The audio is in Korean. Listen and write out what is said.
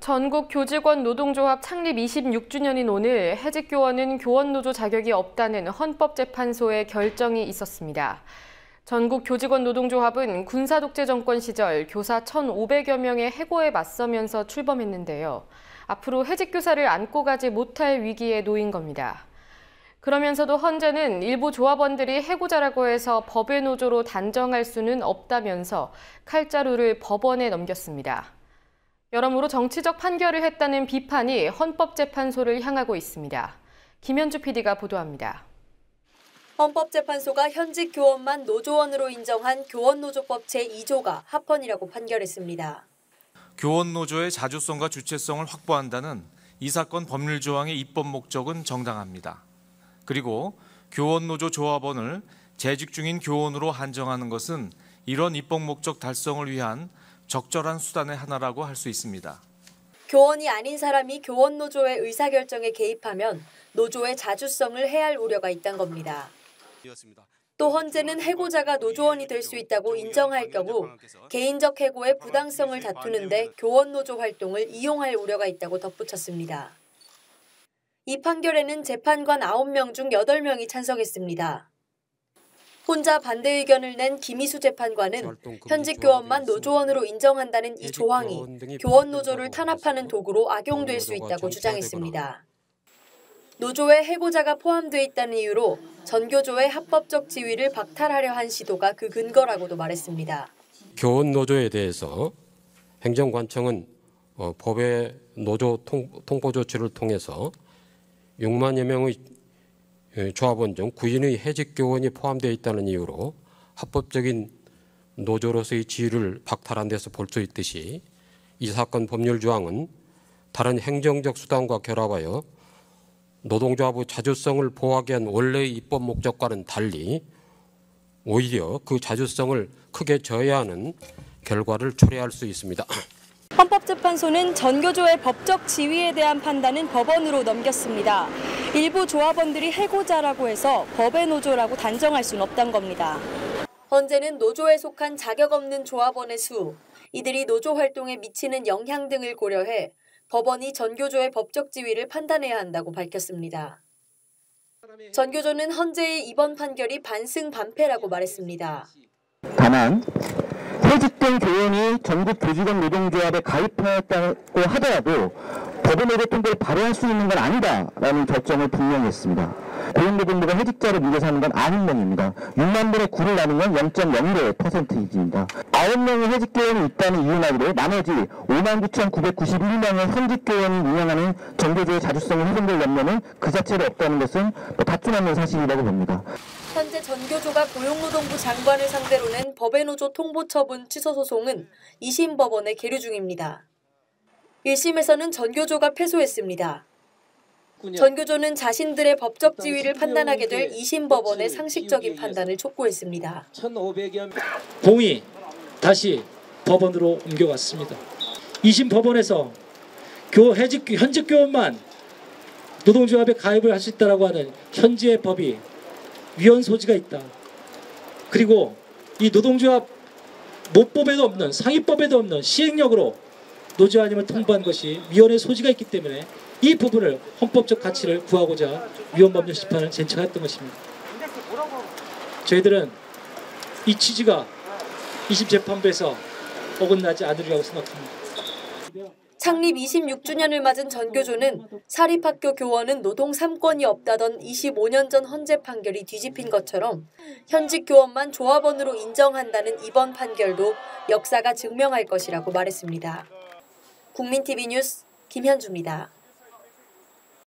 전국 교직원 노동조합 창립 26주년인 오늘 해직교원은 교원노조 자격이 없다는 헌법재판소의 결정이 있었습니다. 전국 교직원 노동조합은 군사독재 정권 시절 교사 1,500여 명의 해고에 맞서면서 출범했는데요. 앞으로 해직교사를 안고 가지 못할 위기에 놓인 겁니다. 그러면서도 헌재는 일부 조합원들이 해고자라고 해서 법의 노조로 단정할 수는 없다면서 칼자루를 법원에 넘겼습니다. 여러모로 정치적 판결을 했다는 비판이 헌법재판소를 향하고 있습니다. 김현주 PD가 보도합니다. 헌법재판소가 현직 교원만 노조원으로 인정한 교원노조법 제2조가 합헌이라고 판결했습니다. 교원노조의 자주성과 주체성을 확보한다는 이 사건 법률 조항의 입법 목적은 정당합니다. 그리고 교원노조 조합원을 재직 중인 교원으로 한정하는 것은 이런 입법 목적 달성을 위한 적절한 수단의 하나라고 할 수 있습니다. 교원이 아닌 사람이 교원노조의 의사결정에 개입하면 노조의 자주성을 해할 우려가 있다는 겁니다. 또 헌재는 해고자가 노조원이 될 수 있다고 인정할 경우 개인적 해고의 부당성을 다투는데 교원노조 활동을 이용할 우려가 있다고 덧붙였습니다. 이 판결에는 재판관 9명 중 8명이 찬성했습니다. 혼자 반대 의견을 낸 김희수 재판관은 현직 교원만 노조원으로 인정한다는 이 조항이 교원 노조를 탄압하는 도구로 악용될 수 있다고 주장했습니다. 노조에 해고자가 포함돼 있다는 이유로 전교조의 합법적 지위를 박탈하려 한 시도가 그 근거라고도 말했습니다. 교원 노조에 대해서 행정관청은 법의 노조 통보 조치를 통해서 6만여 명의 조합원 중 9인의 해직 교원이 포함되어 있다는 이유로 합법적인 노조로서의 지위를 박탈한 데서 볼 수 있듯이 이 사건 법률 조항은 다른 행정적 수단과 결합하여 노동조합의 자주성을 보호하기 위한 원래의 입법 목적과는 달리 오히려 그 자주성을 크게 저해하는 결과를 초래할 수 있습니다. 헌법재판소는 전교조의 법적 지위에 대한 판단은 법원으로 넘겼습니다. 일부 조합원들이 해고자라고 해서 법의 노조라고 단정할 수는 없다는 겁니다. 헌재는 노조에 속한 자격 없는 조합원의 수, 이들이 노조 활동에 미치는 영향 등을 고려해 법원이 전교조의 법적 지위를 판단해야 한다고 밝혔습니다. 전교조는 헌재의 이번 판결이 반승반패라고 말했습니다. 다만 해직된 교원이 전국 교직원 노동조합에 가입하였다고 하더라도 법의 노조 통보를 발효할 수 있는 건 아니다라는 결정을 분명히 했습니다. 고용노동부가 해직자를 물려서 하는 건 9명입니다. 6만 분의 9를 나누면 0.01%입니다. 9명의 해직 교원이 있다는 이유만으로 나머지 59,991명의 현직 교원이 운영하는 전교조의 자주성을 훼손될 염려는 그 자체로 없다는 것은 다툼 없는 사실이라고 봅니다. 현재 전교조가 고용노동부 장관을 상대로 낸 법의 노조 통보 처분 취소 소송은 2심 법원에 계류 중입니다. 1심에서는 전교조가 패소했습니다. 전교조는 자신들의 법적 지위를 판단하게 될 2심 법원의 상식적인 판단을 촉구했습니다. 공이 다시 법원으로 옮겨갔습니다. 2심 법원에서 현직 교원만 노동조합에 가입을 할 수 있다고 하는 현지의 법이 위헌 소지가 있다. 그리고 이 노동조합 모법에도 없는 상위법에도 없는 시행령으로 노조 아님을 통보한 것이 위헌의 소지가 있기 때문에 이 부분을 헌법적 가치를 구하고자 위헌법률 심판을 제청했던 것입니다. 저희들은 이 취지가 2심 재판부에서 어긋나지 않으리라고 생각합니다. 창립 26주년을 맞은 전교조는 사립학교 교원은 노동 3권이 없다던 25년 전 헌재 판결이 뒤집힌 것처럼 현직 교원만 조합원으로 인정한다는 이번 판결도 역사가 증명할 것이라고 말했습니다. 국민TV 뉴스 김현주입니다.